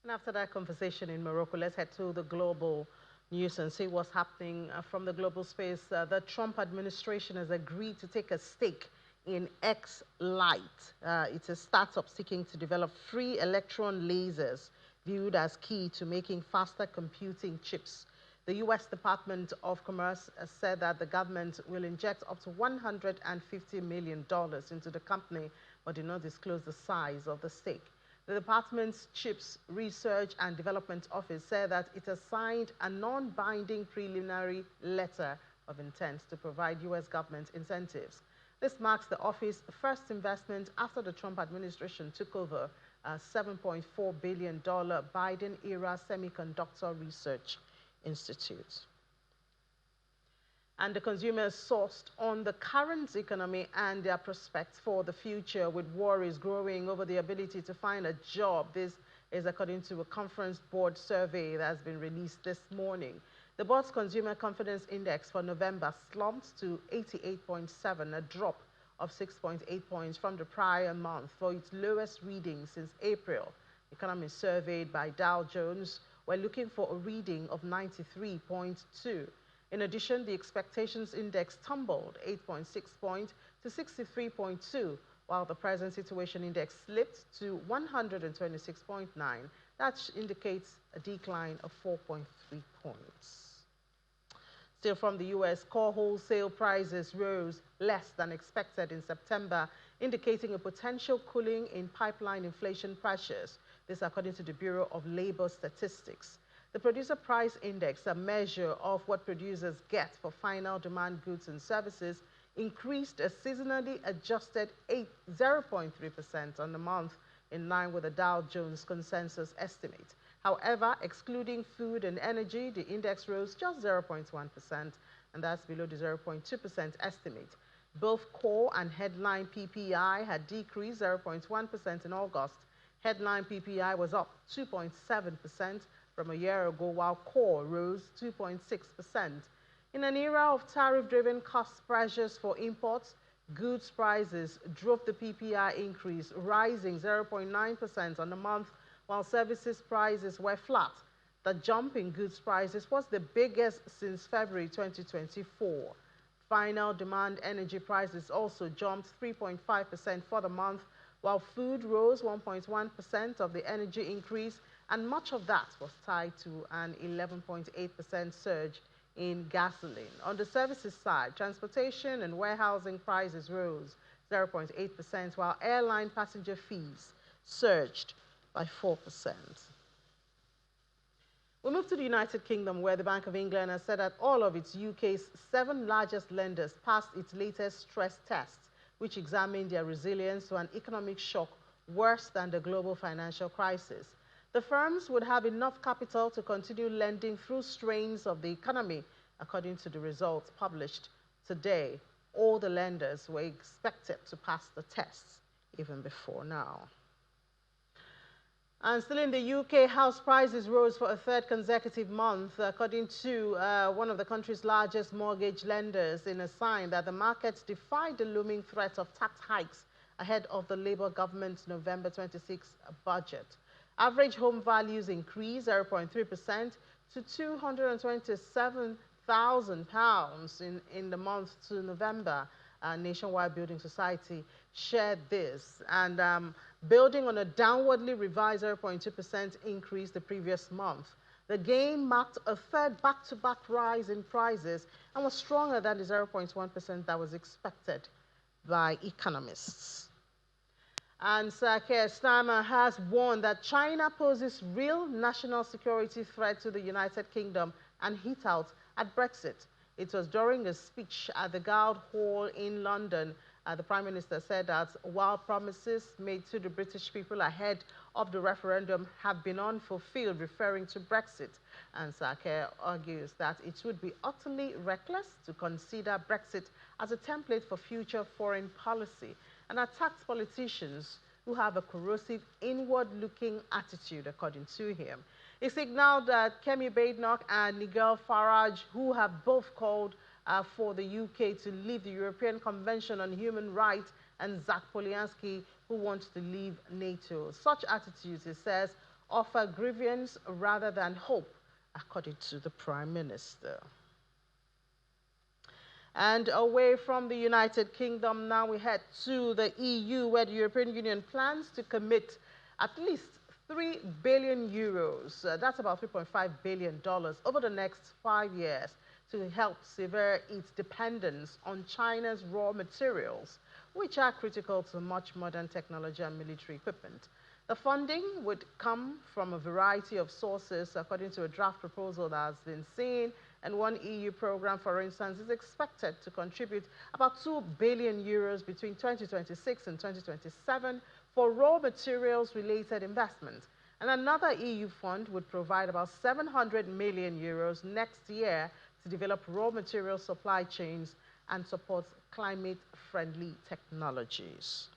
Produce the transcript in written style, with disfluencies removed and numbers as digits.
And after that conversation in Morocco, let's head to the global news and see what's happening from the global space. The Trump administration has agreed to take a stake in X Lite. It's a startup seeking to develop free electron lasers viewed as key to making faster computing chips. The U.S. Department of Commerce said that the government will inject up to $150 million into the company, but did not disclose the size of the stake. The department's Chips Research and Development Office said that it has signed a non-binding preliminary letter of intent to provide U.S. government incentives. This marks the office's first investment after the Trump administration took over a $7.4 billion Biden-era semiconductor research institute. And the consumers sourced on the current economy and their prospects for the future, with worries growing over the ability to find a job. This is according to a conference board survey that has been released this morning. The board's consumer confidence index for November slumped to 88.7, a drop of 6.8 points from the prior month for its lowest reading since April. Economists surveyed by Dow Jones were looking for a reading of 93.2. In addition, the expectations index tumbled 8.6 points to 63.2, while the present situation index slipped to 126.9. That indicates a decline of 4.3 points. Still from the U.S., core wholesale prices rose less than expected in September, indicating a potential cooling in pipeline inflation pressures. This according to the Bureau of Labor Statistics. The Producer Price Index, a measure of what producers get for final demand goods and services, increased a seasonally adjusted 0.3% on the month, in line with the Dow Jones consensus estimate. However, excluding food and energy, the index rose just 0.1%, and that's below the 0.2% estimate. Both core and headline PPI had decreased 0.1% in August. Headline PPI was up 2.7% from a year ago, while core rose 2.6%. In an era of tariff-driven cost pressures for imports, goods prices drove the PPI increase, rising 0.9% on the month, while services prices were flat. The jump in goods prices was the biggest since February 2024. Final demand energy prices also jumped 3.5% for the month, while food rose 1.1% of the energy increase, and much of that was tied to an 11.8% surge in gasoline. On the services side, transportation and warehousing prices rose 0.8%, while airline passenger fees surged by 4%. We move to the United Kingdom, where the Bank of England has said that all of its UK's 7 largest lenders passed its latest stress tests, which examined their resilience to an economic shock worse than the global financial crisis. The firms would have enough capital to continue lending through strains of the economy, according to the results published today. All the lenders were expected to pass the tests even before now. And still in the UK, house prices rose for a third consecutive month, according to one of the country's largest mortgage lenders, in a sign that the markets defied the looming threat of tax hikes ahead of the Labour government's November 26 budget. Average home values increased 0.3% to £227,000 in the month to November. Nationwide Building Society shared this, and building on a downwardly revised 0.2% increase the previous month. The gain marked a third back-to-back rise in prices and was stronger than the 0.1% that was expected by economists. And Sir Keir Starmer has warned that China poses real national security threat to the United Kingdom and hit out at Brexit. It was during a speech at the Guildhall in London. The Prime Minister said that while promises made to the British people ahead of the referendum have been unfulfilled, referring to Brexit, and Sir Keir argues that it would be utterly reckless to consider Brexit as a template for future foreign policy, and attacks politicians who have a corrosive, inward-looking attitude, according to him. He signaled that Kemi Badenoch and Nigel Farage, who have both called for the UK to leave the European Convention on Human Rights, and Zach Poliansky, who wants to leave NATO. Such attitudes, he says, offer grievance rather than hope, according to the Prime Minister. And away from the United Kingdom, now we head to the EU, where the European Union plans to commit at least 3 billion euros, that's about $3.5 billion, over the next 5 years to help sever its dependence on China's raw materials, which are critical to much modern technology and military equipment. The funding would come from a variety of sources, according to a draft proposal that has been seen, and one EU program, for instance, is expected to contribute about 2 billion euros between 2026 and 2027 for raw materials-related investments. And another EU fund would provide about 700 million euros next year to develop raw material supply chains and support climate-friendly technologies.